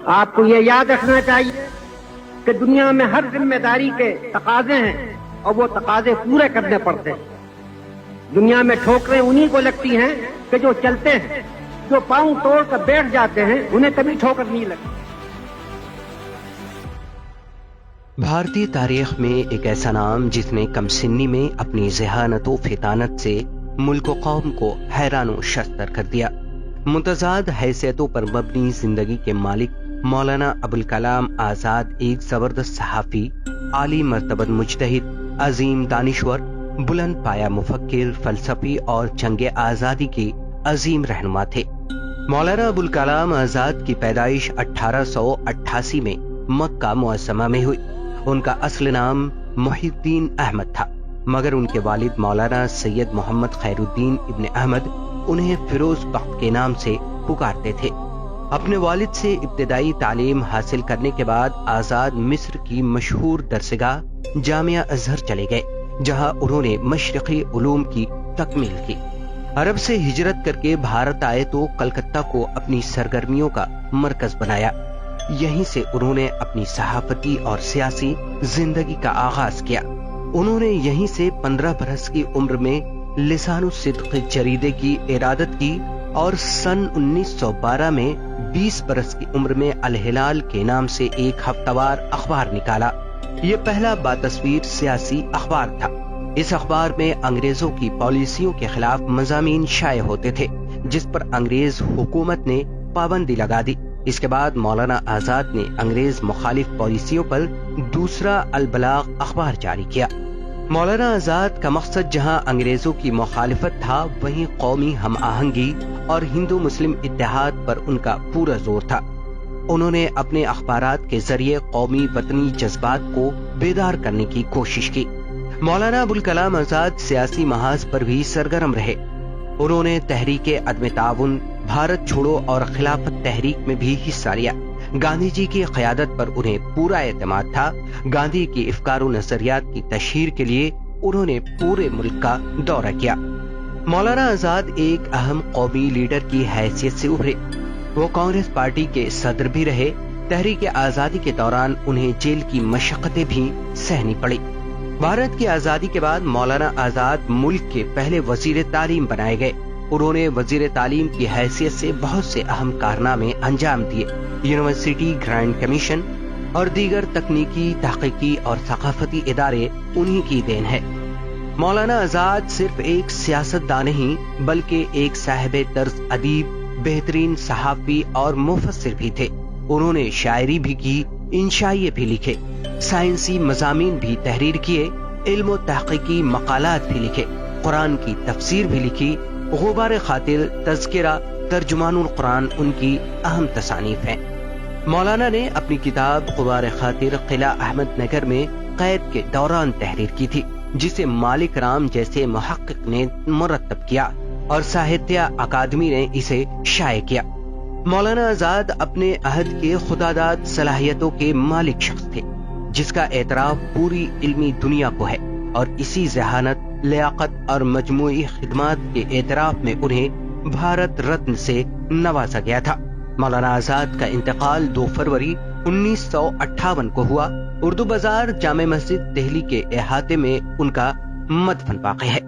آپ کو یہ یاد رکھنا چاہیے کہ دنیا میں ہر ذمہ داری کے تقاضے ہیں اور وہ تقاضے پورے کرنے پڑتے ہیں۔ دنیا میں ٹھوکریں انہی کو لگتی ہیں کہ جو چلتے ہیں، جو پاؤں توڑ کر بیٹھ جاتے ہیں انہیں کبھی ٹھوکر نہیں لگتی۔ بھارتی تاریخ میں ایک ایسا نام جس نے کم سنی میں اپنی ذہانت و فطانت سے ملک و قوم کو حیران و شستر کر دیا۔ متضاد حیثیتوں پر مبنی زندگی کے مالک مولانا ابوالکلام آزاد ایک زبردست صحافی، عالی مرتبہ مجتہد، عظیم دانشور، بلند پایا مفکر، فلسفی اور جنگ آزادی کے عظیم رہنما تھے۔ مولانا ابوالکلام آزاد کی پیدائش 1888 میں مکہ معظمہ میں ہوئی۔ ان کا اصل نام محی الدین احمد تھا، مگر ان کے والد مولانا سید محمد خیر الدین ابن احمد انہیں فیروز بخت کے نام سے پکارتے تھے۔ اپنے والد سے ابتدائی تعلیم حاصل کرنے کے بعد آزاد مصر کی مشہور درسگاہ جامعہ ازہر چلے گئے، جہاں انہوں نے مشرقی علوم کی تکمیل کی۔ عرب سے ہجرت کر کے بھارت آئے تو کلکتہ کو اپنی سرگرمیوں کا مرکز بنایا۔ یہیں سے انہوں نے اپنی صحافتی اور سیاسی زندگی کا آغاز کیا۔ انہوں نے یہیں سے 15 برس کی عمر میں لسان الصدق جریدے کی ارادت کی اور سن 1912 میں 20 برس کی عمر میں الہلال کے نام سے ایک ہفتہ وار اخبار نکالا۔ یہ پہلا باتصویر سیاسی اخبار تھا۔ اس اخبار میں انگریزوں کی پالیسیوں کے خلاف مضامین شائع ہوتے تھے، جس پر انگریز حکومت نے پابندی لگا دی۔ اس کے بعد مولانا آزاد نے انگریز مخالف پالیسیوں پر دوسرا البلاغ اخبار جاری کیا۔ مولانا آزاد کا مقصد جہاں انگریزوں کی مخالفت تھا، وہیں قومی ہم آہنگی اور ہندو مسلم اتحاد پر ان کا پورا زور تھا۔ انہوں نے اپنے اخبارات کے ذریعے قومی وطنی جذبات کو بیدار کرنے کی کوشش کی۔ مولانا ابوالکلام آزاد سیاسی محاذ پر بھی سرگرم رہے۔ انہوں نے تحریک عدم تعاون، بھارت چھوڑو اور خلافت تحریک میں بھی حصہ لیا۔ گاندھی جی کی قیادت پر انہیں پورا اعتماد تھا۔ گاندھی کی افکار و نظریات کی تشہیر کے لیے انہوں نے پورے ملک کا دورہ کیا۔ مولانا آزاد ایک اہم قومی لیڈر کی حیثیت سے ابھرے۔ وہ کانگریس پارٹی کے صدر بھی رہے۔ تحریک آزادی کے دوران انہیں جیل کی مشقتیں بھی سہنی پڑی۔ بھارت کی آزادی کے بعد مولانا آزاد ملک کے پہلے وزیر تعلیم بنائے گئے۔ انہوں نے وزیر تعلیم کی حیثیت سے بہت سے اہم کارنامے انجام دیے۔ یونیورسٹی گرانٹ کمیشن اور دیگر تکنیکی، تحقیقی اور ثقافتی ادارے انہی کی دین ہے۔ مولانا آزاد صرف ایک سیاستدان نہیں بلکہ ایک صاحب طرز ادیب، بہترین صحافی اور مفسر بھی تھے۔ انہوں نے شاعری بھی کی، انشائیے بھی لکھے، سائنسی مضامین بھی تحریر کیے، علم و تحقیقی مقالات بھی لکھے، قرآن کی تفسیر بھی لکھی۔ غبار خاطر، تذکرہ، ترجمان القرآن ان کی اہم تصانیف ہیں۔ مولانا نے اپنی کتاب غبار خاطر قلعہ احمد نگر میں قید کے دوران تحریر کی تھی، جسے مالک رام جیسے محقق نے مرتب کیا اور ساہتیہ اکادمی نے اسے شائع کیا۔ مولانا آزاد اپنے عہد کے خداداد صلاحیتوں کے مالک شخص تھے، جس کا اعتراف پوری علمی دنیا کو ہے، اور اسی ذہانت، لیاقت اور مجموعی خدمات کے اعتراف میں انہیں بھارت رتن سے نوازا گیا تھا۔ مولانا آزاد کا انتقال 2 فروری 1958 کو ہوا۔ اردو بازار جامع مسجد دہلی کے احاطے میں ان کا مدفن واقع ہے۔